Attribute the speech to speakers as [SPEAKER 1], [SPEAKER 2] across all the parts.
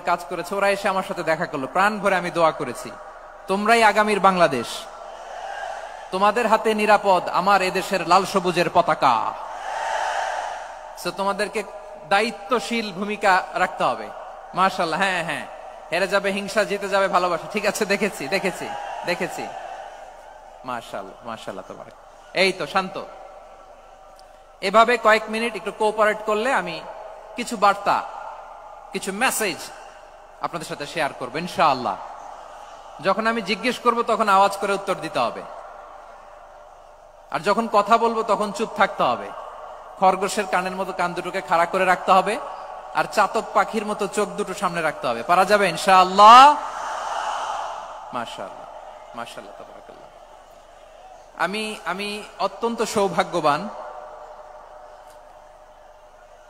[SPEAKER 1] কাজ করেছে, ওরা এসে আমার সাথে দেখা করলো, প্রাণ ভরে আমি দোয়া করেছি, তোমরাই আগামীর বাংলাদেশ, তোমাদের হাতে নিরাপদ আমার এদেশের লাল সবুজের পতাকা। তোমাদেরকে দায়িত্বশীল ভূমিকা রাখতে হবে। মাশাআল্লাহ, হ্যাঁ হ্যাঁ, হেরে যাবে হিংসা, জিতে যাবে ভালোবাসা। ঠিক আছে, দেখেছি দেখেছি দেখেছি। মাশাআল্লাহ মাশাআল্লাহ, তোমার এই তো শান্ত। এভাবে কয়েক মিনিট একটু কোঅপারেট করলে আমি কিছু বার্তা, কিছু মেসেজ আপনাদের সাথে শেয়ার করবো ইনশাআল্লাহ। যখন আমি জিজ্ঞেস করব তখন আওয়াজ করে উত্তর দিতে হবে, আর যখন কথা বলবো তখন চুপ থাকতে হবে। খরগোশের কানের মতো কান দুটোকে খাড়া করে রাখতে হবে, আর চাতক পাখির মতো চোখ দুটো সামনে রাখতে হবে। পারা যাবে ইনশাআল্লাহ? মাশাআল্লাহ মাশাআল্লাহ তাবারাকাল্লাহ। আমি অত্যন্ত সৌভাগ্যবান,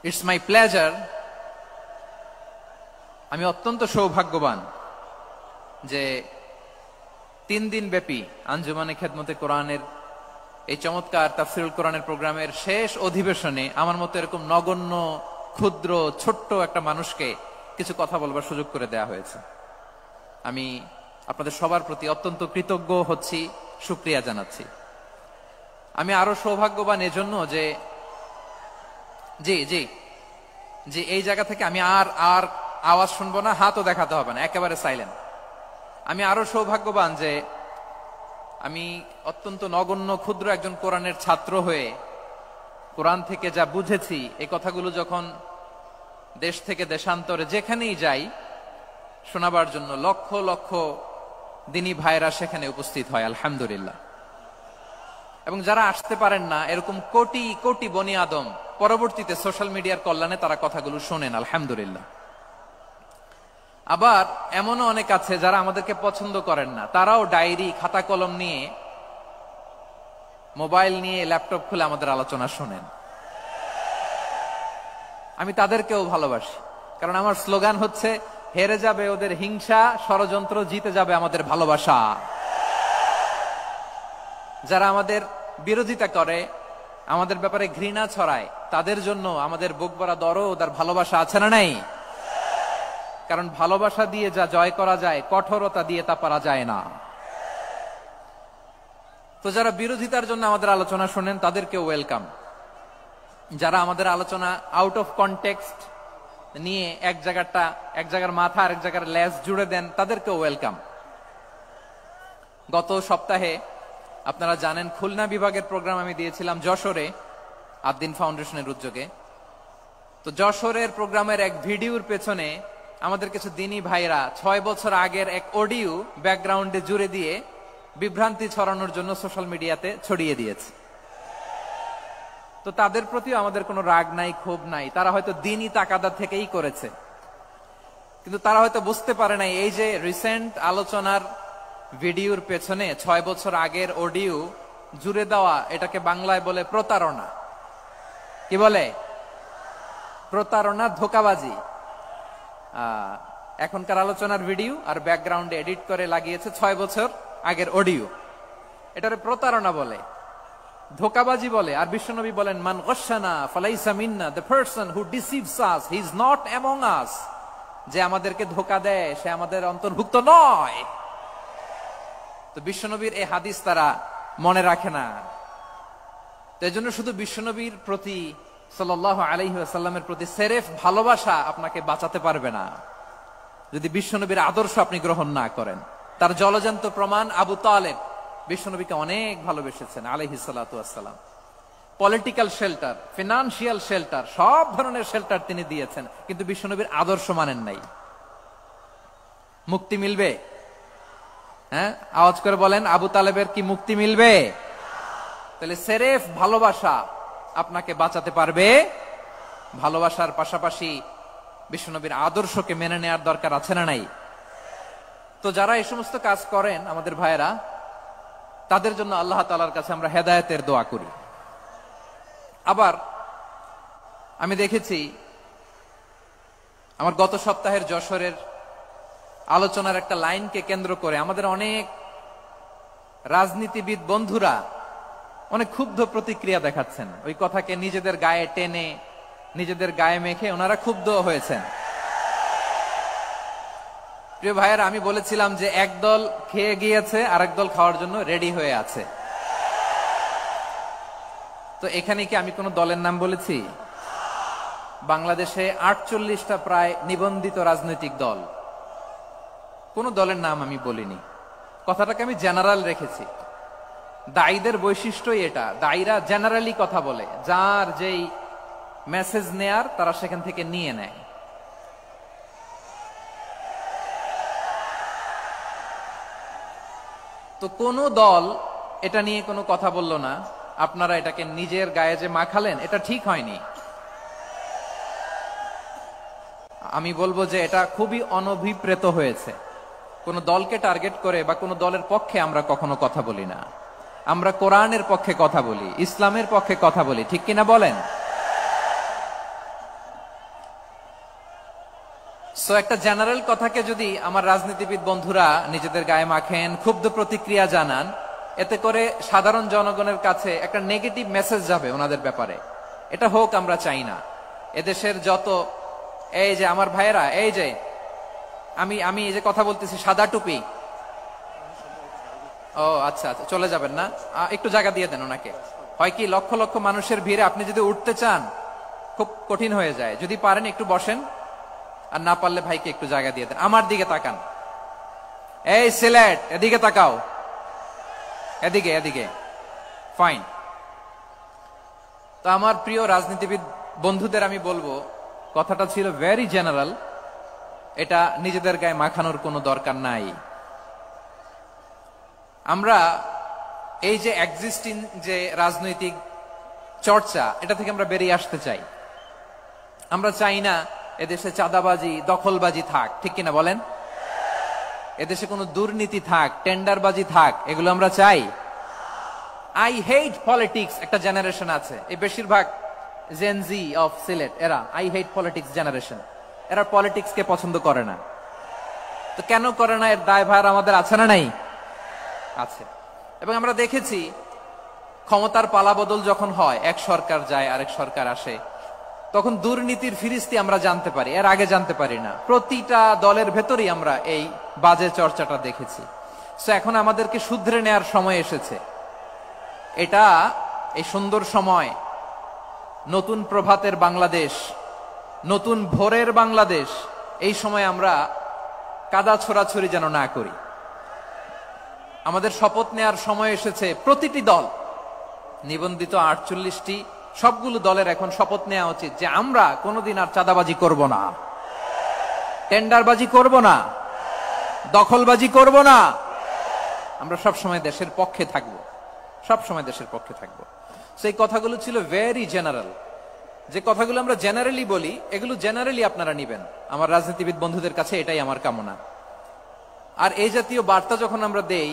[SPEAKER 1] ইটস মাই প্লেজার, আমি অত্যন্ত সৌভাগ্যবান যে 3 দিন ব্যাপী আঞ্জুমানে খেদমতে কোরআনের এই চমৎকার তাফসীরুল কোরআনের প্রোগ্রামের শেষ অধিবেশনে আমার মতো এরকম নগণ্য, ক্ষুদ্র, ছোট্ট একটা মানুষকে কিছু কথা বলবার সুযোগ করে দেয়া হয়েছে। আমি আপনাদের সবার প্রতি অত্যন্ত কৃতজ্ঞ হচ্ছি, শুকরিয়া জানাচ্ছি। আমি আরো সৌভাগ্যবান এজন্য যে জি জি জি এই জায়গা থেকে আমি আর আওয়াজ শুনবো না, হাতও দেখাতে হবে না, একেবারে সাইলেন্ট। আমি আরো সৌভাগ্যবান যে আমি অত্যন্ত নগণ্য ক্ষুদ্র একজন কোরআনের ছাত্র হয়ে কোরআন থেকে যা বুঝেছি, এই কথাগুলো যখন দেশ থেকে দেশান্তরে যেখানেই যাই শোনাবার জন্য লক্ষ লক্ষ দিনী ভাইরা সেখানে উপস্থিত হয় আলহামদুলিল্লাহ। এবং যারা আসতে পারেন না, এরকম কোটি কোটি বনি আদম পরবর্তীতে সোশ্যাল মিডিয়ার কল্যাণে তারা কথাগুলো শোনেন আলহামদুলিল্লাহ। আবার এমনও অনেক আছে যারা আমাদেরকে পছন্দ করেন না, তারাও ডায়েরি, খাতা কলম নিয়ে, মোবাইল নিয়ে, ল্যাপটপ খুলে আমাদের আলোচনা শোনেন। আমি তাদেরকেও ভালোবাসি, কারণ আমার স্লোগান হচ্ছে, হেরে যাবে ওদের হিংসা, ষড়যন্ত্র, জিতে যাবে আমাদের ভালোবাসা। যারা আমাদের বিরোধিতা করে, আমাদের ব্যাপারে ঘৃণা ছড়ায়, তাদের জন্য আমাদের বুক ভরা দরদ আর ভালোবাসা আছে না নাই? কারণ ভালোবাসা দিয়ে যা জয় করা যায়, কঠোরতা দিয়ে তা পারা যায় না। তো যারা বিরোধিতার জন্য আমাদের আলোচনা শোনেন তাদেরকে ওয়েলকাম। যারা আমাদের আলোচনা আউট অফ কনটেক্সট নিয়ে এক জায়গার মাথা আর এক জায়গার লেজ জুড়ে দেন, তাদেরকে ওয়েলকাম। গত সপ্তাহে আপনারা জানেন খুলনা বিভাগের প্রোগ্রাম আমি দিয়েছিলাম যশোরে, আদ্দিন ফাউন্ডেশনের উদ্যোগে। তো যশোরের প্রোগ্রামের এক ভিডিওর পেছনে আমাদের কিছু দিনী ভাইরা 6 বছর আগের এক অডিও ব্যাকগ্রাউন্ডে জুড়ে দিয়ে বিভ্রান্তি ছড়ানোর জন্য সোশ্যাল মিডিয়াতে ছড়িয়ে দিয়েছে। তো তাদের প্রতিও আমাদের কোনো রাগ নাই, ক্ষোভ নাই, তারা হয়তো দিনী তাকাদা থেকেই করেছে, কিন্তু তারা হয়তো বুঝতে পারে নাই এই যে রিসেন্ট আলোচনার ভিডিওর পেছনে 6 বছর আগের অডিও জুড়ে দেওয়া, এটাকে বাংলায় বলে প্রতারণা। কি বলে? প্রতারণা, ধোঁকাবাজি। এখনকার আলোচনার ভিডিও আর ব্যাকগ্রাউন্ডে এডিট করে লাগিয়েছে 6 বছর আগের অডিও। এটারে প্রতারণা বলে, ধোঁকাবাজি বলে। আর বিশ্বনবী বলেন, মান গশানা ফালাইসা মিন্না, the person who deceives us he is not among us. যে আমাদেরকে ধোঁকা দেয় সে আমাদের অন্তর্ভুক্ত নয়। তো বিশ্বনবীর এই হাদিস তারা মনে রাখে না। তো এজন্য শুধু বিশ্বনবীর প্রতি সাল্লাল্লাহু আলাইহি ওয়াসাল্লামের প্রতি সেরেফ ভালোবাসা আপনাকে বাঁচাতে পারবে না যদি বিশ্বনবীর আদর্শ আপনি গ্রহণ না করেন। তার জলজান্ত প্রমাণ আবু তালেব বিশ্বনবীকে অনেক ভালোবেসেছেন আলাইহিস সালাতু ওয়াসসালাম। পলিটিক্যাল শেল্টার, ফিনান্সিয়াল শেল্টার, সব ধরনের শেল্টার তিনি দিয়েছেন, কিন্তু বিশ্বনবীর আদর্শ মানেন নাই। মুক্তি মিলবে? হ্যাঁ, আওয়াজ করে বলেন, আবু তালেবের কি মুক্তি মিলবে? তাহলে সেরেফ ভালোবাসা আপনাকে বাঁচাতে পারবে। ভালোবাসার পাশাপাশি বিশ্বনবীর আদর্শকে মেনে নেওয়ার দরকার আছে না নাই? তো যারা এই সমস্ত কাজ করেন আমাদের ভাইয়েরা, তাদের জন্য আল্লাহ তাআলার কাছে আমরা হেদায়েতের দোয়া করি। আবার আমি দেখেছি আমার গত সপ্তাহের যশোরের আলোচনার একটা লাইনকে কেন্দ্র করে আমাদের অনেক রাজনীতিবিদ বন্ধুরা অনেক ক্ষুব্ধ প্রতিক্রিয়া দেখাচ্ছেন। ওই কথাকে নিজেদের গায়ে টেনে, নিজেদের গায়ে মেখে ওনারা ক্ষুব্ধ হয়েছেন। প্রিয় ভাইয়েরা, আমি বলেছিলাম যে একদল খেয়ে গিয়েছে আর একদল খাওয়ার জন্য রেডি হয়ে আছে। তো এখানে কি আমি কোন দলের নাম বলেছি? বাংলাদেশে 48টা প্রায় নিবন্ধিত রাজনৈতিক দল, কোন দলের নাম আমি বলিনি। কথাটাকে আমি জেনারেল রেখেছি। দায়ীদের বৈশিষ্ট্যই এটা, দায়ীরা জেনারেলি কথা বলে, যার যেই মেসেজ নেয়ার তারা সেখান থেকে নিয়ে নেয়। তো কোন দল এটা নিয়ে কোনো কথা বলল না, আপনারা এটাকে নিজের গায়ে যে মাখালেন, এটা ঠিক হয়নি। আমি বলবো যে এটা খুবই অনভিপ্রেত হয়েছে। কোন দলকে টার্গেট করে বা কোন দলের পক্ষে আমরা কখনো কথা বলি না। আমরা কোরআনের পক্ষে কথা বলি, ইসলামের পক্ষে কথা বলি, ঠিক কিনা বলেন? সো একটা জেনারেল কথাকে যদি আমার রাজনীতিবিদ বন্ধুরা নিজেদের গায়ে মাখেন, ক্ষুব্ধ প্রতিক্রিয়া জানান, এতে করে সাধারণ জনগণের কাছে একটা নেগেটিভ মেসেজ যাবে ওনাদের ব্যাপারে। এটা হোক আমরা চাই না। এদেশের যত এই যে আমার ভাইয়েরা, এই যে আমি এই যে কথা বলতেছি, সাদা টুপি, ও আচ্ছা আচ্ছা, চলে যাবেন না? একটু জায়গা দিয়ে দেন ওনাকে। হয় কি, লক্ষ লক্ষ মানুষের ভিড়ে আপনি যদি উঠতে চান খুব কঠিন হয়ে যায়। যদি পারেন একটু বসেন, আর না পারলে ভাইকে একটু জায়গা দিয়ে দেন। আমার দিকে তাকান, এই সিলেট, এদিকে তাকাও, এদিকে এদিকে, ফাইন। তো আমার প্রিয় রাজনীতিবিদ বন্ধুদের আমি বলবো, কথাটা ছিল ভেরি জেনারেল, এটা নিজেদের গায়ে মাখানোর কোনো দরকার নাই। আমরা এই যে এক্সিস্টিং যে রাজনৈতিক চর্চা, এটা থেকে আমরা বেরিয়ে আসতে চাই। আমরা চাই না এদেশে চাঁদাবাজি, দখলবাজি থাক, ঠিক কিনা বলেন? এদেশে কোনো দুর্নীতি থাক, টেন্ডারবাজি থাক, এগুলো আমরা চাই? আই হেট পলিটিক্স একটা জেনারেশন আছে, এই বেশিরভাগ জেন জি অফ সিলেট, এরা আই হেট পলিটিক্স জেনারেশন। এরা পলিটিক্স কে পছন্দ করে না। তো কেন করে না, এর দায়ভার আমাদের আছে না নাই? আছে। এবং আমরা দেখেছি ক্ষমতার পালাবদল যখন হয়, এক সরকার যায় আরেক সরকার আসে, তখন দুর্নীতির ফিরিস্তি আমরা জানতে পারি, এর আগে জানতে পারি না। প্রতিটা দলের ভেতরেই আমরা এই বাজে চর্চাটা দেখেছি। সো এখন আমাদেরকে শুধরে নেয়ার সময় এসেছে। এটা এই সুন্দর সময়, নতুন প্রভাতের বাংলাদেশ, নতুন ভোরের বাংলাদেশ, এই সময় আমরা কাদা ছোড়াছুরি যেন না করি। আমাদের শপথ নেয়ার সময় এসেছে। প্রতিটি দল, নিবন্ধিত 48টি, সবগুলো দলের এখন শপথ নেওয়া উচিত যে আমরা কোনোদিন আর চাঁদাবাজি করব না, টেন্ডারবাজি করব না, দখলবাজি করব না। আমরা সবসময় দেশের পক্ষে থাকব, সবসময় দেশের পক্ষে থাকব। সেই কথাগুলো ছিল ভেরি জেনারেল। যে কথাগুলো আমরা জেনারেলি বলি, এগুলো জেনারেলি আপনারা নিবেন। আমার রাজনীতিবিদ বন্ধুদের কাছে এটাই আমার কামনা। আর এই জাতীয় বার্তা যখন আমরা দেই,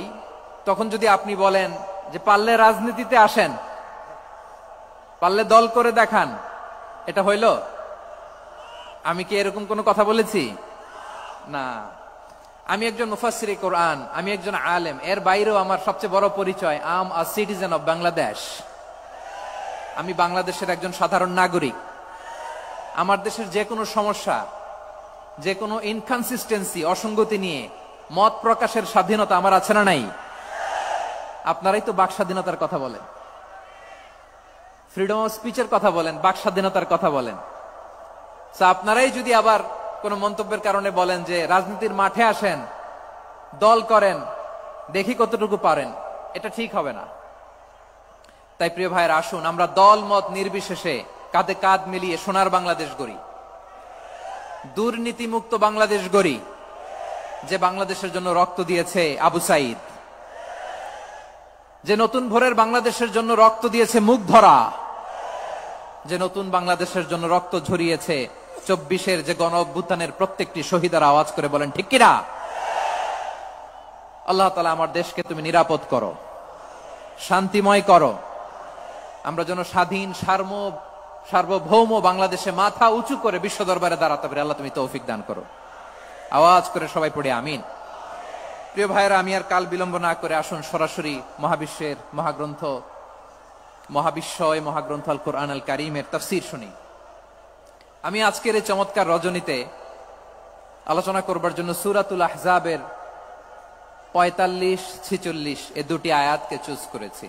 [SPEAKER 1] তখন যদি আপনি বলেন যে পারলে রাজনীতিতে আসেন, পারলে দল করে দেখান, এটা হইল? আমি কি এরকম কোনো কথা বলেছি? না। আমি একজন মুফাসসিরে কোরআন, আমি একজন আলেম, এর বাইরেও আমার সবচেয়ে বড় পরিচয় আম আ সিটিজেন অফ বাংলাদেশ। আমি বাংলাদেশের একজন সাধারণ নাগরিক। আমার দেশের যে কোনো সমস্যা, যে কোনো ইনকনসিস্টেন্সি, অসঙ্গতি নিয়ে মত প্রকাশের স্বাধীনতা আমার আছে না নাই? আপনারাই তো বাক স্বাধীনতার কথা বলেন, ফ্রিডম অফ স্পিচের কথা বলেন, বাক স্বাধীনতার কথা বলেন। আপনারাই যদি আবার কোন মন্তব্যের কারণে বলেন যে রাজনীতির মাঠে আসেন, দল করেন, দেখি কতটুকু পারেন, এটা ঠিক হবে না। তাই প্রিয় ভাইয়ের, আসুন আমরা দল মত নির্বিশেষে কাঁধে কাঁধ মিলিয়ে সোনার বাংলাদেশ গড়ি, দুর্নীতিমুক্ত বাংলাদেশ গড়ি, যে বাংলাদেশের জন্য রক্ত দিয়েছে আবু সাইদ, যে নতুন ভোরের বাংলাদেশের জন্য রক্ত দিয়েছে মুগ্ধরা, যে নতুন বাংলাদেশের জন্য রক্ত ঝরিয়েছে 24-এর যে গণ অভ্যুত্থানের প্রত্যেকটি শহীদের আওয়াজ করে বলেন ঠিক কিনা? আল্লাহ তাআলা আমার দেশকে তুমি নিরাপদ করো, শান্তিময় করো। আমরা যেন স্বাধীন সার্বভৌম বাংলাদেশে মাথা উঁচু করে বিশ্ব দরবারে দাঁড়াতে পারি। আল্লাহ তুমি তৌফিক দান করো। আওয়াজ করে সবাই পড়ে আমিন। প্রিয় ভাইয়েরা, আমি আর কাল বিলম্ব না করে আসুন সরাসরি মহাবিশ্বের মহাগ্রন্থ, মহাবিশ্বয় মহাগ্রন্থ আল কোরআন আল কারীমের তাফসীর শুনি। আমি আজকের এই চমৎকার রজনীতে আলোচনা করবার জন্য সূরাতুল আহজাবের 45-46 এই দুটি আয়াতকে চুজ করেছি।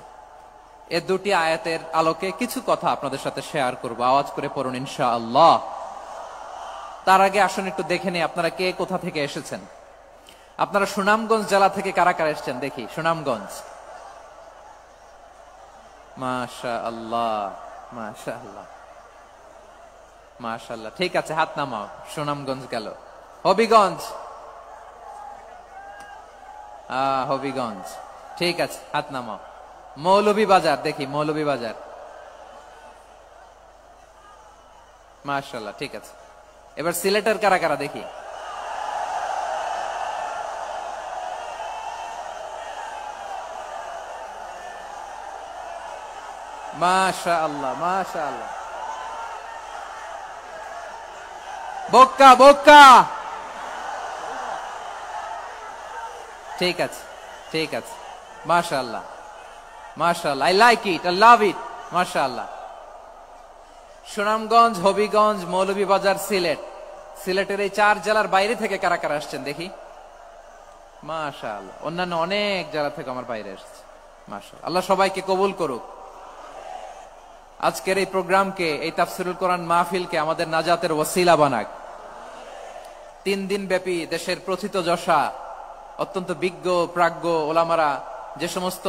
[SPEAKER 1] এই দুটি আয়াতের আলোকে কিছু কথা আপনাদের সাথে শেয়ার করব। আওয়াজ করে পড়ুন ইনশাআল্লাহ। তার আগে আসুন একটু দেখে নিই আপনারা কে কোথা থেকে এসেছেন। আপনারা সুনামগঞ্জ জেলা থেকে কারা কারা এসেছেন দেখি। সুনামগঞ্জ, মাশাআল্লাহ মাশাআল্লাহ মাশাআল্লাহ, ঠিক আছে, হাত নামাও। সুনামগঞ্জ গেল। হবিগঞ্জ, হবিগঞ্জ, ঠিক আছে, হাত নামাও। মৌলভীবাজার দেখি, মৌলভীবাজার, মাশাআল্লাহ, ঠিক আছে। এবার সিলেটের কারা কারা দেখি। মাশাআল্লাহ মাশাআল্লাহ। বক্কা, বক্কা, ঠিক আছে ঠিক আছে, মাশাআল্লাহ মাশাআল্লাহ, I like it, I love it, মাশাআল্লাহ। সুনামগঞ্জ, হবিগঞ্জ, মৌলভীবাজার, সিলেট। সিলেটের এই 4 জেলার বাইরে থেকে কারা কারা আসছেন দেখি। মাশাআল্লাহ, অন্যান্য অনেক জেলা থেকে আমার বাইরে আসছে, মাশাআল্লাহ। আল্লাহ সবাইকে কবুল করুক। আজকের এই প্রোগ্রামকে, এই তাফসীরুল কোরআন মাহফিলকে আমাদের নাজাতের ওসিলা বানাক। 3 দিন ব্যাপী দেশের প্রথিতযশা অত্যন্ত বিজ্ঞ প্রাজ্ঞ ওলামারা যে সমস্ত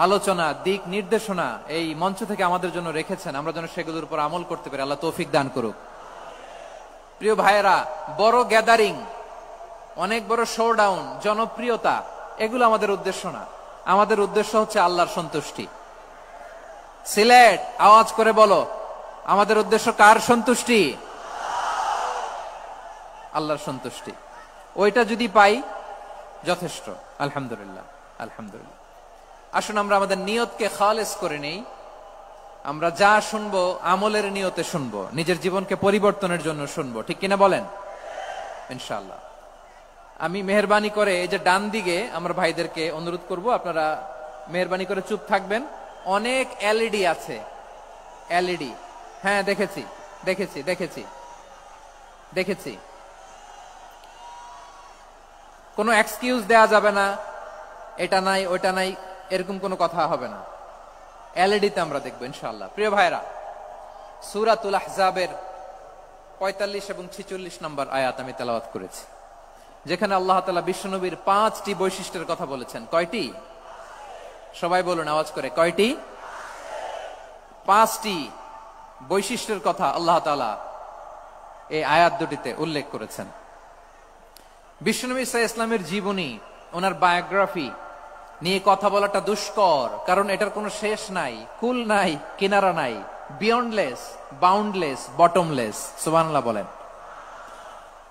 [SPEAKER 1] আলোচনা, দিক নির্দেশনা এই মঞ্চ থেকে আমাদের জন্য রেখেছেন, আমরা যেন সেগুলোর উপর আমল করতে পারি। আল্লাহ তৌফিক দান করুক। প্রিয় ভাইয়েরা, বড় গ্যাদারিং, অনেক বড় শোডাউন, জনপ্রিয়তা, এগুলো আমাদের উদ্দেশ্য না। আমাদের উদ্দেশ্য হচ্ছে আল্লাহর সন্তুষ্টি। সিলেট, আওয়াজ করে বলো, আমাদের উদ্দেশ্য কার সন্তুষ্টি? আল্লাহর সন্তুষ্টি। ওইটা যদি পাই যথেষ্ট, আলহামদুলিল্লাহ আলহামদুলিল্লাহ। আসুন আমরা আমাদের নিয়তকে খালেস করে নেই। আমরা যা শুনবো আমলের নিয়তে শুনবো, নিজের জীবনকে পরিবর্তনের জন্য শুনবো, ঠিক কিনা বলেন? ইনশাআল্লাহ। আমি মেহেরবানি করে এই যে ডান দিকে আমার ভাইদেরকে অনুরোধ করব, আপনারা মেহেরবানি করে চুপ থাকবেন। অনেক এলইডি আছে, এলইডি, হ্যাঁ দেখেছি দেখেছি দেখেছি দেখেছি। কোনো এক্সকিউজ দেয়া যাবে না, এটা নাই ওইটা নাই, এরকম কোনো কথা হবে না। এলইডিতে আমরা দেখবো ইনশাআল্লাহ। প্রিয় ভাইরা, সূরাতুল আহজাবের 45 এবং 46 নম্বর আয়াত আমি তেলাওয়াত করেছি, যেখানে আল্লাহ তাআলা বিশ্বনবীর 5টি বৈশিষ্ট্যের কথা বলেছেন। কয়টি? সবাই বলুন আওয়াজ করে, কয়টি? 5টি বৈশিষ্ট্যের কথা আল্লাহ তাআলা এই আয়াত দুটিতে উল্লেখ করেছেন। বিশ্বনবী সাল্লাল্লাহু আলাইহি ওয়াসাল্লামের জীবনী, ওনার বায়োগ্রাফি নিয়ে কথা বলাটা দুষ্কর, কারণ এটার কোনো শেষ নাই, কুল নাই, কিনারা নাই, বিয়ন্ডলেস, বাউন্ডলেস, বটমলেস। সুবহানাল্লাহ বলেন।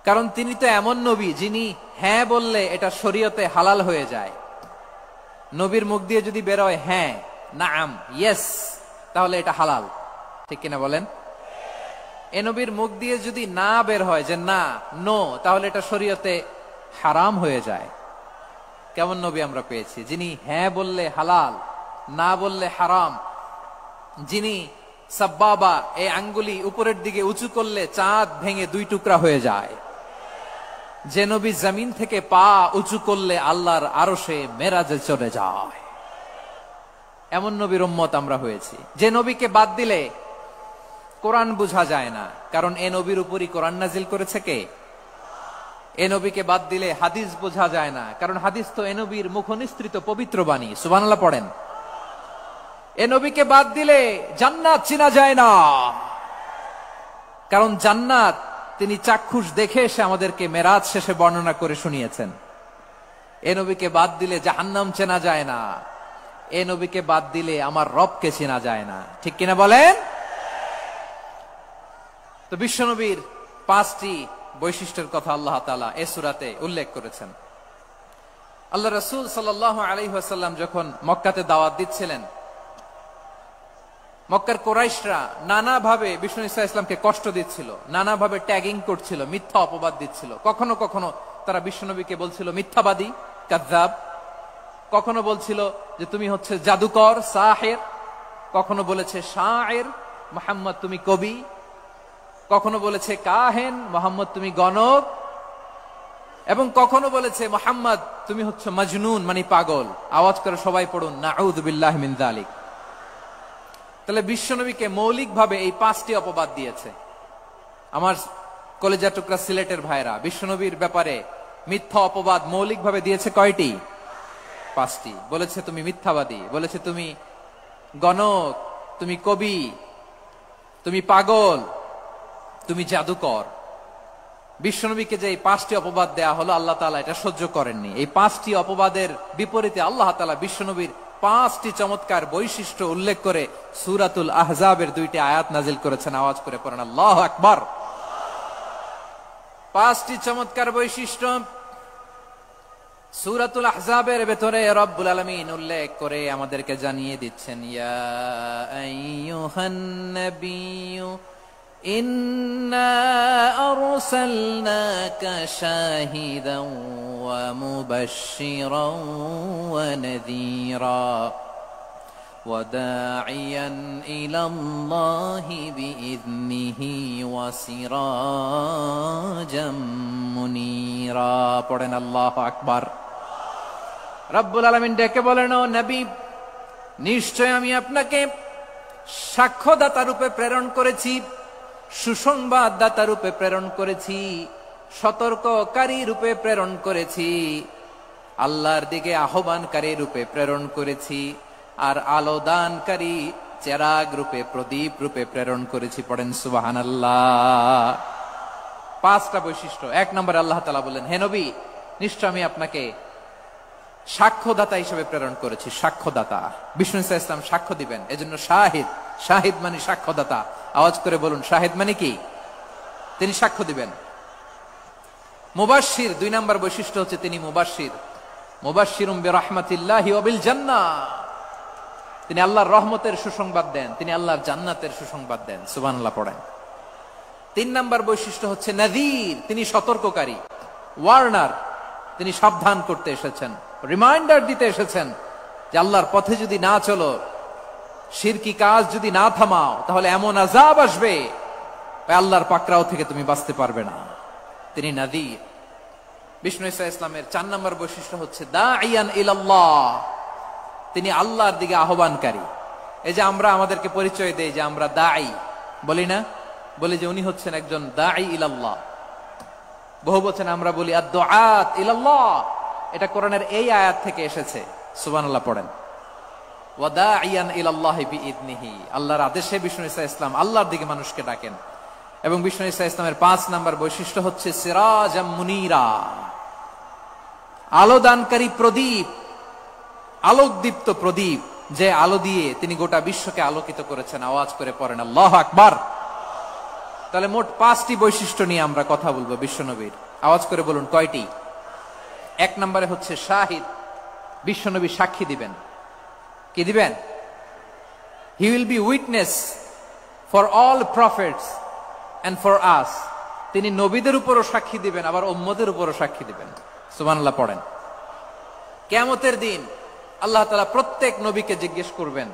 [SPEAKER 1] কারণ তিনি তো এমন নবী যিনি হ্যাঁ বললে এটা শরীয়তে হালাল হয়ে যায়। নবীর মুখ দিয়ে যদি বের হয় হ্যাঁ, নাম, ইয়েস, তাহলে এটা হালাল, ঠিক কিনা বলেন? এ নবীর মুখ দিয়ে যদি না বের হয় যে না, নো, তাহলে এটা শরীয়তে হারাম হয়ে যায়। কেমন নবী আমরা পেয়েছি, যিনি হ্যাঁ বললে হালাল, না বললে হারাম, যিনি সাব্বাবা, এই আঙ্গুলি উপরের দিকে উঁচু করলে চাঁদ ভেঙে 2 টুকরা হয়ে যায়, যে নবী জমিন থেকে পা উঁচু করলে আল্লাহর আরশে মেরাজে চলে যায়, এমন নবীর উম্মত আমরা হয়েছি। যে নবীকে বাদ দিলে কোরআন বোঝা যায় না, কারণ এ নবীর উপরই কোরআন নাজিল করেছে কে? এ নবীকে বাদ দিলে হাদিস বোঝা যায় না, কারণ হাদিস তো এ নবীর মুখনিসৃত পবিত্র বাণী। সুবহানাল্লাহ পড়েন। এ নবীকে বাদ দিলে জান্নাত চেনা যায় না, কারণ জান্নাত তিনি চাক্ষুষ দেখে এসে আমাদেরকে মেরাজ শেষে বর্ণনা করে শুনিয়েছেন। এ নবীকে বাদ দিলে জাহান্নাম চেনা যায় না, এ নবীকে বাদ দিলে আমার রবকে চেনা যায় না, ঠিক কিনা বলেন? তো বিশ্বনবীর 5টি বৈশিষ্ট্যের কথা আল্লাহ তাআলা এই সূরাতে উল্লেখ করেছেন। আল্লাহ রাসূল সাল্লাল্লাহু আলাইহি ওয়াসাল্লাম যখন মক্কাতে দাওয়াত দিচ্ছিলেন, মক্কার কুরাইশরা নানাভাবে বিষ্ণু ঈসা ইসলামকে কষ্ট দিচ্ছিল, নানাভাবে ট্যাগিং করছিল, মিথ্যা অপবাদ দিচ্ছিল। কখনো কখনো তারা বিশ্বনবীকে বলছিল মিথ্যাবাদী, কাযযাব। কখনো বলছিল যে তুমি হচ্ছে জাদুকর, সাহির। কখনো বলেছে শায়ের, মুহাম্মদ তুমি কবি। কখনো বলেছে কাহেন, মুহাম্মদ তুমি গণক। এবং কখনো বলেছে মুহাম্মদ তুমি হচ্ছে মাজনুন মানে পাগল। আওয়াজ করে সবাই পড়ুন নাউযু বিল্লাহি মিন যালিক। তাহলে বিশ্বনবীকে মৌলিকভাবে এই 5টি অপবাদ দিয়েছে। আমার কলেজা টুকরা সিলেটের ভাইরা, বিশ্বনবীর ব্যাপারে মিথ্যা অপবাদ মৌলিকভাবে দিয়েছে কয়টি? 5টি। বলেছে তুমি মিথ্যাবাদী, বলেছে তুমি গণক, তুমি কবি, তুমি পাগল, তুমি জাদুকর। বিশ্বনবীকে যে এই 5টি অপবাদ দেয়া হলো, আল্লাহ তাআলা এটা সহ্য করেননি। এই 5টি অপবাদের বিপরীতে আল্লাহ তাআলা বিশ্বনবীর 5টি চমৎকার বৈশিষ্ট্য উল্লেখ করে সূরাতুল আহজাবের 2টি আয়াত নাজিল করেছেন। আওয়াজ করে পড়েন আল্লাহু আকবার। 5টি চমৎকার বৈশিষ্ট্য সূরাতুল আহজাবের ভেতরে রব্বুল আলামিন উল্লেখ করে আমাদেরকে জানিয়ে দিচ্ছেন, ইয়া আইয়ুহান নাবিয়্যু ইন্না আরসালনাকা শাহিদান ওয়া মুবাশশিরান ওয়া নাযীরা ওয়া দাঈয়ান ইলাল্লাহি বিইذনিহি ওয়া সিরাজাম মুনীরা। পড়েন আল্লাহু আকবার। রব্বুল আলামিন ডেকে বলেন, ও নবী, নিশ্চয় আমি আপনাকে সাক্ষ্যদাতা রূপে প্রেরণ করেছি, সুসংবাদদাতা রূপে প্রেরণ করেছি, সতর্ককারী রূপে প্রেরণ করেছি, আল্লাহর দিকে আহ্বানকারী রূপে প্রেরণ করেছি, আর আলোদানকারী চেরাগ রূপে, প্রদীপ রূপে প্রেরণ করেছি। পড়েন সুবহানাল্লাহ। 5টা বৈশিষ্ট্য। 1 নম্বরে আল্লাহ তাআলা বললেন, হে নবী, নিশ্চয় আমি আপনাকে সাক্ষ্যদাতা হিসেবে প্রেরণ করেছি। সাক্ষ্যদাতা, বিষ্ণু ইসা ইসলাম সাক্ষ্য দিবেন, এজন্য শাহিদ। শাহিদ মানে সাক্ষ্যদাতা। আওয়াজ করে বলুন, শাহিদ মানে কি? তিনি সাক্ষ্য দিবেন। মুবাশশির, 2 নম্বর বৈশিষ্ট্য হচ্ছে তিনি মুবাশশির। মুবাশশিরুম বিরাহমাতিল্লাহি ওয়া বিল জান্নাহ, তিনি আল্লাহর রহমতের সুসংবাদ দেন, তিনি আল্লাহর জান্নাতের সুসংবাদ দেন। সুবহানাল্লাহ পড়েন। 3 নম্বর বৈশিষ্ট্য হচ্ছে নাযীর, তিনি সতর্ককারী, ওয়ার্নার, তিনি সাবধান করতে এসেছেন, রিমাইন্ডার দিতে এসেছেন যে আল্লাহর পথে যদি না চলো, শিরকি কাজ যদি না থামাও, তাহলে এমন আযাব আসবে আল্লাহর পাকড়াও থেকে তুমি বাঁচতে পারবে না। তিনি নাযীর। বিষ্ণু ইসা ইসলামের 4 নম্বর বৈশিষ্ট্য হচ্ছে দাঈয়ান ইলাল্লাহ, তিনি আল্লাহর দিকে আহ্বানকারী। এই যে আমরা আমাদেরকে পরিচয় দেই যে আমরা দাঈ, বলি না? বলি যে উনি হচ্ছেন একজন দাঈ ইলাল্লাহ। বহু বচন আমরা বলি আদ-দুআত ইলাল্লাহ। এটা কোরআনের এই আয়াত থেকে এসেছে। সুবহানাল্লাহ পড়েন। ওয়া দাঈয়ান ইলাল্লাহি বিইذনিহি, আল্লাহর আদেশে বিষ্ণু ইসা ইসলাম আল্লাহর দিকে মানুষকে ডাকেন। এবং বিষ্ণু ইসা ইসলামের 5 নম্বর বৈশিষ্ট্য হচ্ছে সিরাজাম মুনীরা, আলোদানকারী প্রদীপ, আলোকদীপ্ত প্রদীপ, যে আলো দিয়ে তিনি গোটা বিশ্বকে আলোকিত করেছেন। আওয়াজ করে পড়েন আল্লাহু আকবার। তাহলে মোট 5টি বৈশিষ্ট্য নিয়ে আমরা কথা বলবো বিশ্বনবীর। আওয়াজ করে বলুন কয়টি? 1 নম্বরে হচ্ছে শাহিদ, বিশ্বনবী সাক্ষী দিবেন। কি দিবেন? He will be witness for all prophets and for us. তিনি নবীদের উপরও সাক্ষী দিবেন, আবার উম্মতের উপরও সাক্ষী দিবেন। সুবহানাল্লাহ পড়েন। কিয়ামতের দিন আল্লাহ তাআলা প্রত্যেক নবীকে জিজ্ঞেস করবেন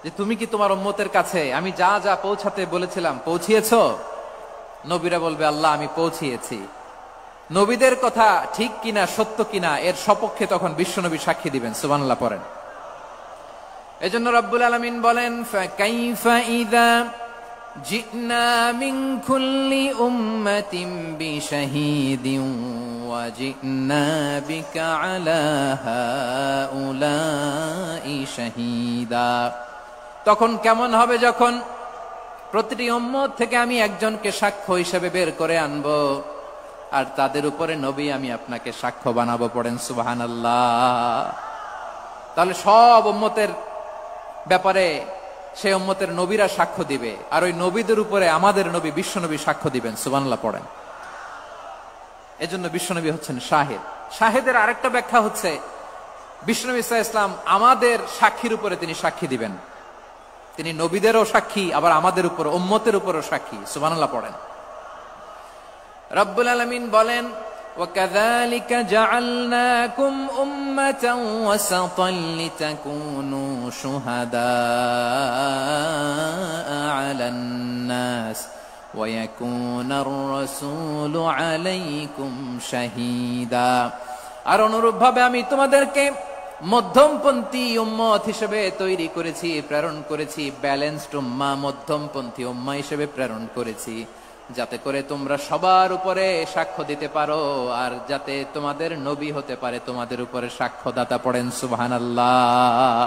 [SPEAKER 1] যে তুমি কি তোমার উম্মতের কাছে আমি যা যা পৌঁছাতে বলেছিলাম পৌঁছিয়েছো? নবীরা বলবে আল্লাহ আমি পৌঁছিয়েছি। নবীদের কথা ঠিক কিনা, সত্য কিনা, এর সপক্ষে তখন বিশ্বনবী সাক্ষী দিবেন। সুবহানাল্লাহ পড়েন। এজন্য রব্বুল আলামিন বলেন, ফাকাইফা ইযা জি'না মিন কুল্লি উম্মাতিন বিশাহীদিন ওয়া জি'না বিকা আলা হাউলাই শাহীদা। তখন কেমন হবে যখন প্রতিটি উম্মত থেকে আমি একজনকে সাক্ষ্য হিসেবে বের করে আনবো, আর তাদের উপরে নবী আমি আপনাকে সাক্ষ্য বানাবো। পড়েন সুবহানাল্লাহ। তাহলে সব উম্মতের ব্যাপারে সেই উম্মতের নবীরা সাক্ষ্য দিবে, আর ওই নবীদের উপরে আমাদের নবী বিশ্বনবী সাক্ষ্য দিবেন। সুবহানাল্লাহ পড়েন। এজন্য বিশ্বনবী হচ্ছেন শাহিদ। শাহিদের আরেকটা ব্যাখ্যা হচ্ছে বিশ্বনবী সাল্লাল্লাহু আলাইহি ওয়াসাল্লাম আমাদের সাক্ষীর উপরে তিনি সাক্ষী দিবেন। তিনি নবীদেরও সাক্ষী, আবার আমাদের উপর, উম্মতের উপরও সাক্ষী। সুবহানাল্লাহ পড়েন। রব্বুল আলামিন বলেন, وَكَذَلِكَ جَعَلْنَاكُمْ أُمَّةً وَسَطًا لِتَكُونُوا شُهَدَاءَ عَلَى النَّاسِ ويكون الرسول عليكم شهيدا। আর অনুরূপভাবে আমি তোমাদেরকে মধ্যমপন্থী উম্মত হিসেবে তৈরি করেছি, প্রেরণ করেছি, ব্যালেন্সড উম্মাহ, মধ্যমপন্থী উম্মাহ হিসেবে প্রেরণ করেছি, যাতে করে তোমরা সবার উপরে সাক্ষ্য দিতে পারো, আর যাতে তোমাদের নবী হতে পারে তোমাদের উপরে সাক্ষ্যদাতা। পড়েন সুবহানাল্লাহ।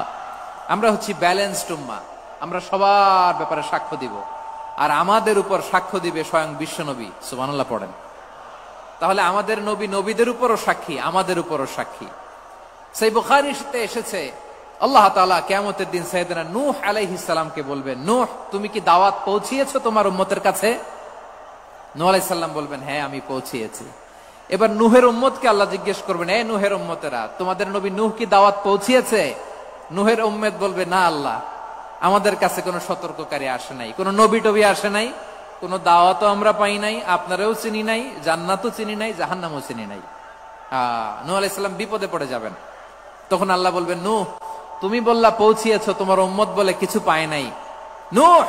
[SPEAKER 1] আমরা হচ্ছি ব্যালেন্সড উম্মাহ, আমরা সবার ব্যাপারে সাক্ষ্য দিব, আর আমাদের উপর সাক্ষ্য দিবে স্বয়ং বিশ্বনবী। সুবহানাল্লাহ পড়েন। তাহলে আমাদের নবী নবীদের উপরও সাক্ষী, আমাদের উপরও সাক্ষী। সেই বুখারীতে এসেছে আল্লাহ তাআলা কিয়ামতের দিন সাইয়েদনা নূহ আলাইহিস সালামকে বলবেন, নূহ তুমি কি দাওয়াত পৌঁছিয়েছো তোমার উম্মতের কাছে? নূহ আলাইহিস সালাম বলবেন, হ্যাঁ আমি পৌঁছিয়েছি। এবার নূহের উম্মতকে আল্লাহ জিজ্ঞেস করবেন, এ নূহের উম্মতেরা, তোমাদের নবী নূহ কি দাওয়াত পৌঁছিয়েছে? নূহের উম্মত বলবে, না আল্লাহ, আমাদের কাছে কোনো সতর্ককারী আসে নাই, কোনো নবী টবি আসে নাই, কোনো দাওয়াতও আমরা পাই নাই, আপনারাও চিনি নাই, জান্নাতও চিনি নাই, জাহান্নামও চিনি নাই। নূহ আলাইহিস সালাম বিপদে পড়ে যাবেন। তখন আল্লাহ বলবেন, নূহ তুমি বললা পৌঁছিয়েছো, তোমার উম্মত বলে কিছু পায় নাই। নূহ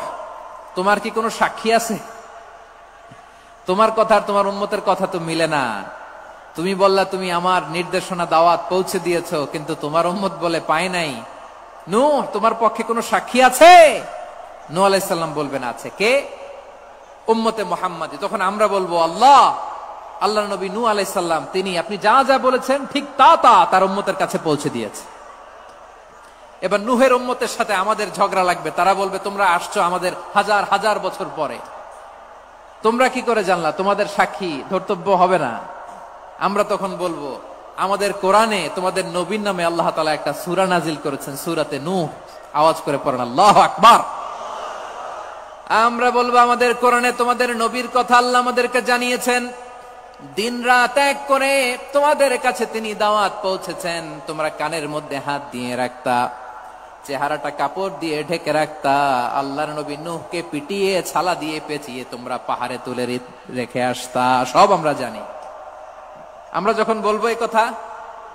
[SPEAKER 1] তোমার কি কোনো সাক্ষী আছে? তোমার কথা আর তোমার উম্মতের কথা তো মিলে না। তুমি বললা তুমি আমার নির্দেশনা দাওয়াত পৌঁছে দিয়েছো, কিন্তু তোমার উম্মত বলে পায় নাই। নূহ তোমার পক্ষে কোনো সাক্ষী আছে? নূহ আলাইহিস সালাম বলবেন, আছে। কে? উম্মতে মুহাম্মাদী। তখন আমরা বলবো, আল্লাহ, আল্লাহর নবী নূহ আলাইহিস সালাম তিনি আপনি যা যা বলেছেন ঠিক তা তা তার উম্মতের কাছে পৌঁছে দিয়েছে। এবার নূহের উম্মতের সাথে আমাদের ঝগড়া লাগবে। তারা বলবে, তোমরা আসছো আমাদের হাজার হাজার বছর পরে, তোমরা কি করে জানলা? তোমাদের সাক্ষী ধর্তব্য হবে না। আমরা তখন বলবো, আমাদের কোরআনে তোমাদের নবীর নামে আল্লাহ তাআলা একটা সূরা নাজিল করেছেন, সূরাতে নূহ। আওয়াজ করে পড়েন আল্লাহু আকবার। আমরা বলবো, আমাদের কোরআনে তোমাদের নবীর কথা আল্লাহ আমাদেরকে জানিয়েছেন, দিন রাত এক করে তোমাদের কাছে তিনি দাওয়াত পৌঁছেছেন। তোমরা কানের মধ্যে হাত দিয়ে রাখতা, চেহারাটা কাপড় দিয়ে ঢেকে রাখতা, আল্লাহর নবী নূহকে পিটিয়ে ছালা দিয়ে পেঁচিয়ে তোমরা পাহাড়ে তুলে রেখে আসতা। সব আমরা জানি। আমরা যখন বলবো এই কথা,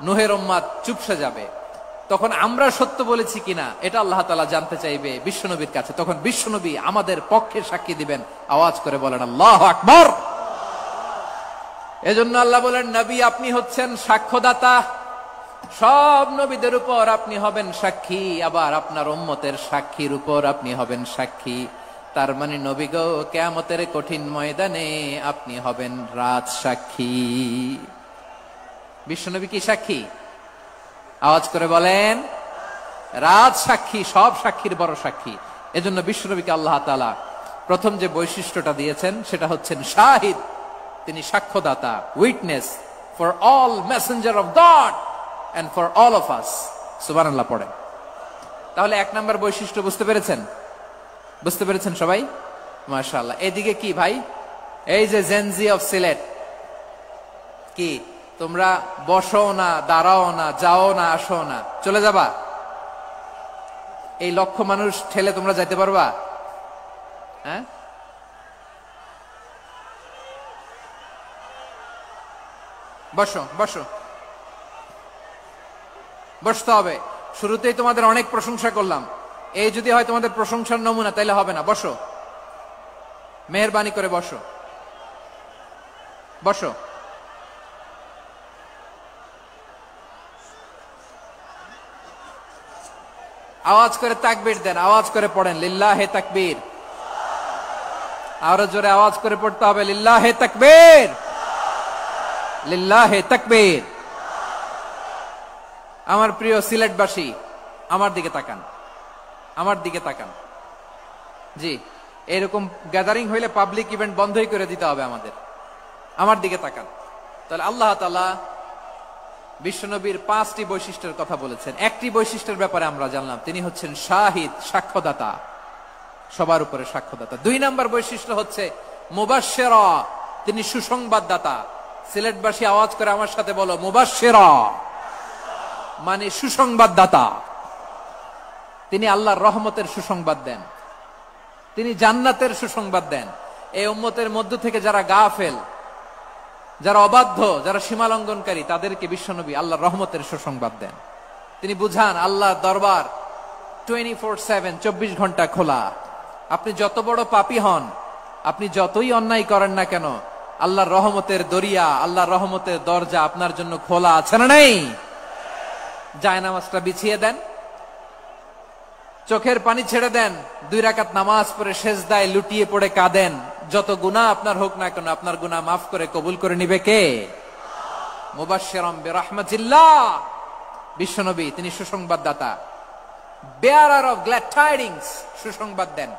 [SPEAKER 1] নূহের উম্মত চুপসে যাবে। তখন আমরা সত্য বলেছি কিনা এটা আল্লাহ তাআলা জানতে চাইবে বিশ্বনবীর কাছে। তখন বিশ্বনবী আমাদের পক্ষে সাক্ষী দিবেন। আওয়াজ করে বলেন আল্লাহু আকবার। এজন্য আল্লাহ বলেন, নবী আপনি হচ্ছেন সাক্ষ্যদাতা, সব নবীদের উপর আপনি হবেন সাক্ষী, আবার আপনার উম্মতের সাক্ষীর উপর আপনি হবেন সাক্ষী। তার মানে নবী গো, কিয়ামতের কঠিন ময়দানে আপনি হবেন রাজ সাক্ষী। বিশ্বনবী কি সাক্ষী? আওয়াজ করে বলেন, রাজ সাক্ষী, সব সাক্ষীর বড় সাক্ষী। এজন্য বিশ্বনবীকে আল্লাহ তাআলা প্রথম যে বৈশিষ্ট্যটা দিয়েছেন সেটা হচ্ছেন শাহিদ। তিনি সাক্ষ্যদাতা, witness for all messenger of God and for all of us. সুবহানাল্লাহ পড়েন। তাহলে এক নাম্বার বৈশিষ্ট্য বুঝতে পেরেছেন? বুঝতে পেরেছেন সবাই? মাশাআল্লাহ। এদিকে কি ভাই, এই যে জেনজি অফ সিলেট, কি তোমরা বসো না, দাঁড়াও না, যাও না, আসো না, চলে যাবা? এই লক্ষ মানুষ ঠেলে তোমরা যাইতে পারবা? হ্যাঁ, বসো বসো, বসতে হবে। শুরুতেই তোমাদের অনেক প্রশংসা করলাম, এই যদি হয় তোমাদের প্রশংসার নমুনা, তাইলে হবে না। বসো, মেহেরবানি করে বসো, বসো। আওয়াজ করে তাকবীর দেন, আওয়াজ করে পড়েন লিল্লাহে তাকবীর। আরো জোরে আওয়াজ করে পড়তে হবে, লিল্লাহে তাকবীর, লিল্লাহে তাকবীর। আমার প্রিয় সিলেটবাসী, আমার দিকে তাকান, আমার দিকে তাকান। জি, এরকম গ্যাদারিং হইলে পাবলিক ইভেন্ট বন্ধই করে দিতে হবে আমাদের। আমার দিকে তাকান। তাহলে আল্লাহ তাআলা বিশ্বনবীর 5টি বৈশিষ্ট্যের কথা বলেছেন। একটি বৈশিষ্ট্যের ব্যাপারে আমরা জানলাম, তিনি হচ্ছেন শাহিদ, সাক্ষ্যদাতা, সবার উপরে সাক্ষ্যদাতা। 2 নাম্বার বৈশিষ্ট্য হচ্ছে মুবাশশিরা, তিনি সুসংবাদদাতা। সিলেটবাসী আওয়াজ করে আমার সাথে বলো, মুবাশশিরা মানে সুসংবাদদাতা। তিনি আল্লাহর রহমতের সুসংবাদ দেন, তিনি জান্নাতের সুসংবাদ দেন। এই উম্মতের মধ্য থেকে যারা গাফেল, যারা অবাধ্য, যারা সীমালঙ্ঘনকারী, তাদেরকে বিশ্বনবী আল্লাহর রহমতের সুসংবাদ দেন। তিনি বুঝান আল্লাহর দরবার 24/7, 24 ঘন্টা খোলা। আপনি যত বড় পাপী হন, আপনি যতই অন্যায় করেন না কেন, আল্লাহর রহমতের দরিয়া, আল্লাহর রহমতের দরজা আপনার জন্য খোলা আছে না নেই? জায়নামাজটা বিছিয়ে দেন, চোখের পানি ছেড়ে দেন, 2 রাকাত নামাজ পড়ে সেজদায় লুটিয়ে পড়ে কাঁদেন। যত গুনাহ আপনার হোক না কেন, আপনার গুনাহ মাফ করে কবুল করে নিবে কে? মুবাশশিরাম বিরহমাতিল্লাহ, বিশ্বনবী তিনি সুসংবাদদাতা, বেয়ারার অফ গ্ল্যাড টাইডিংস, সুসংবাদ দেন।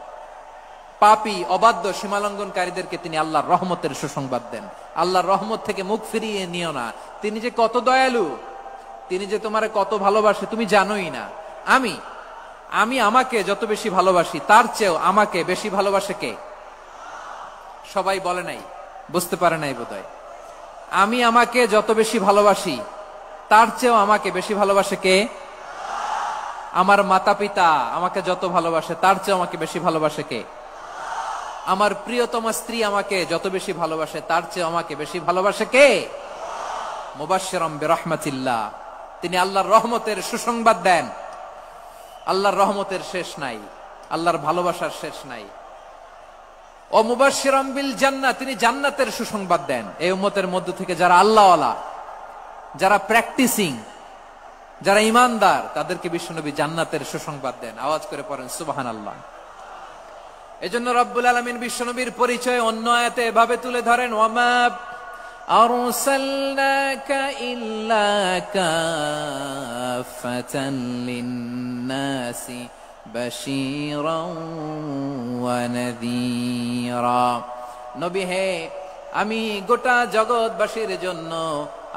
[SPEAKER 1] পাপী অবাধ্য সীমালঙ্ঘনকারীদেরকে তিনি আল্লাহর রহমতের সুসংবাদ দেন। আল্লাহর রহমত থেকে মুখ ফিরিয়ে নিও না। তিনি যে কত দয়ালু, তিনি যে তোমারে কত ভালোবাসে তুমি জানোই না। আমি আমাকে যত বেশি ভালোবাসি তার চেয়েও আমাকে বেশি ভালোবাসে কে? সবাই বলে নাই, বুঝতে পারে নাই বোধহয়। আমি আমাকে যত বেশি ভালোবাসি তার চেয়েও আমাকে বেশি ভালোবাসে কে? আমার মাতা পিতা আমাকে যত ভালোবাসে তার চেয়েও আমাকে বেশি ভালোবাসে কে? আমার প্রিয়তমা স্ত্রী আমাকে যত বেশি ভালোবাসে তার চেয়ে আমাকে বেশি ভালোবাসে কে? মুবাশশিরাম বিরহমাতিল্লাহ, তিনি আল্লাহর রহমতের সুসংবাদ দেন। আল্লাহর রহমতের শেষ নাই, আল্লাহর ভালোবাসার শেষ নাই। ও মুবাশশিরাম বিল জান্নাহ, তিনি জান্নাতের সুসংবাদ দেন। এই উম্মতের মধ্য থেকে যারা আল্লাহওয়ালা, যারা প্র্যাকটিসিং, যারা ঈমানদার, তাদেরকে বিশ্বনবী জান্নাতের সুসংবাদ দেন। আওয়াজ করে পড়েন সুবহানাল্লাহ। এজন্য রব্বুল আলামিন বিশ্বনবীর পরিচয় অন্য আয়াতে এভাবে তুলে ধরেন, ওয়ামা আরসালনাকা ইল্লা কাফাতান লিন্নাসি বাশীরাও ওয়া নাযীরা। নবী হে, আমি গোটা জগৎবাসীর জন্য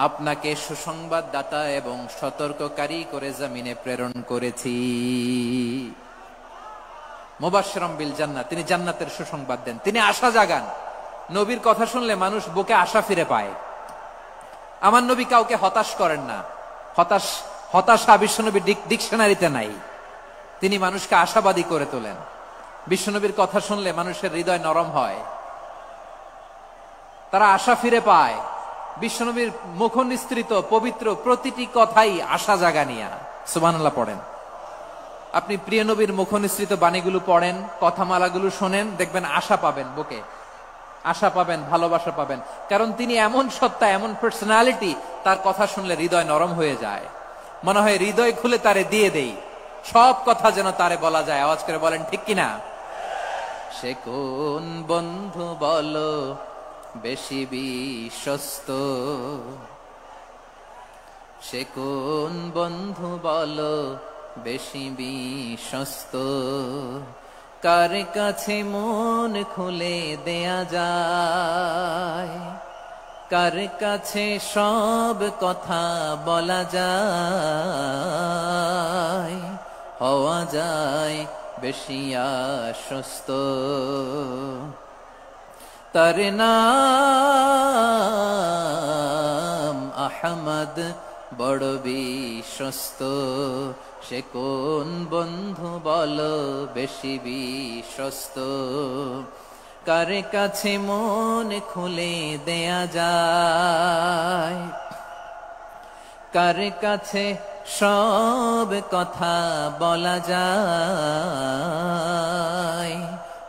[SPEAKER 1] আপনাকে সুসংবাদদাতা এবং সতর্ককারী করে জমিনে প্রেরণ করেছি। মুবাশশিরাম বিল জান্নাহ, তিনি জান্নাতের সুসংবাদ দেন, তিনি আশা জাগান। নবীর কথা শুনলে মানুষ বুকে আশা ফিরে পায়। আমার নবী কাউকে হতাশ করেন না। হতাশা বিশ্বনবীর ডিকশনারিতে নাই। তিনি মানুষকে আশাবাদী করে তোলেন। বিশ্বনবীর কথা শুনলে মানুষের হৃদয় নরম হয়, তারা আশা ফিরে পায়। বিশ্বনবীর মুখ নিঃসৃত পবিত্র প্রতিটি কথাই আশা জাগানিয়া। সুবহানাল্লাহ পড়েন। আপনি প্রিয় নবীর মুখ নিঃসৃত বাণীগুলো পড়েন, কথামালাগুলো শোনেন, দেখবেন আশা পাবেন, বুকে আশা পাবেন, ভালোবাসা পাবেন। কারণ তিনি এমন সত্তা, এমন পার্সোনালিটি, তার কথা শুনলে হৃদয় নরম হয়ে যায়। মনে হয় হৃদয় খুলে তারে দিয়ে দেই, সব কথা যেন তারে বলা যায়। আওয়াজ করে বলেন ঠিক কিনা? সে কোন বন্ধু বলো বেশি বিশ্বস্ত, সে কোন বন্ধু বলো বেশি বিশ্বস্ত, কার কাছে মন খুলে দেয়া যায়, কার কাছে সব কথা বলা যায়, হওয়া যায় বেশি আশ্বস্ত। তার নাম আহমদ, বড় বিশ্বস্ত। সে কোন বন্ধু বলো বেশি বিশ্বস্ত, কার কাছে মন খুলে দেয়া যায়, কার কাছে সব কথা বলা যায়,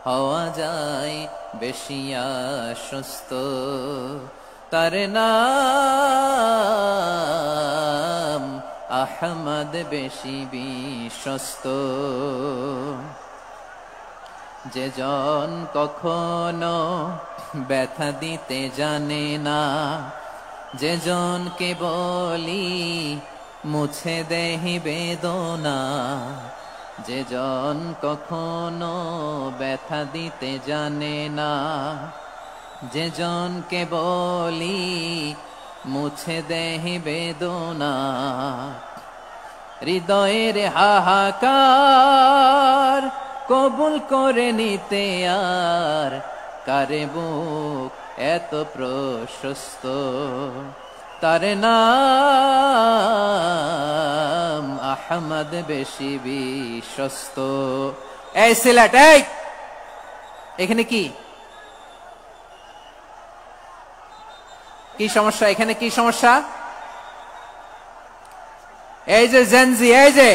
[SPEAKER 1] হওয়া যায় বেশি আশ্বস্ত। তার নাম আহমদ, বেশি বিশ্বস্ত। যে জন কখনো ব্যথা দিতে জানে না, যে জনকে বলি মুছে দেহি বেদনা, যে জন কখনো ব্যথা দিতে জানে না, যে জনকে বলি মুছে দেহি বেদনা, হৃদয়ের হাহাকার কবুল করে নিতে আর কারে বুক এত প্রশস্ত। তার নাম আহমদ, বেশি বিশ্বস্ত। এই সিলেট, এই এখানে কি কি সমস্যা? এখানে কি সমস্যা? এই যে জেনজি, এই যে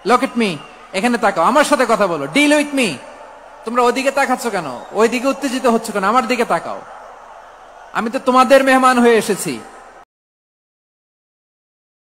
[SPEAKER 1] লুক এট মি, এখানে তাকাও, আমার সাথে কথা বলো, ডিল উইথ মি। তোমরা ওইদিকে তাকাচ্ছ কেন? ওইদিকে উত্তেজিত হচ্ছ কেন? আমার দিকে তাকাও, আমি তো তোমাদের মেহমান হয়ে এসেছি।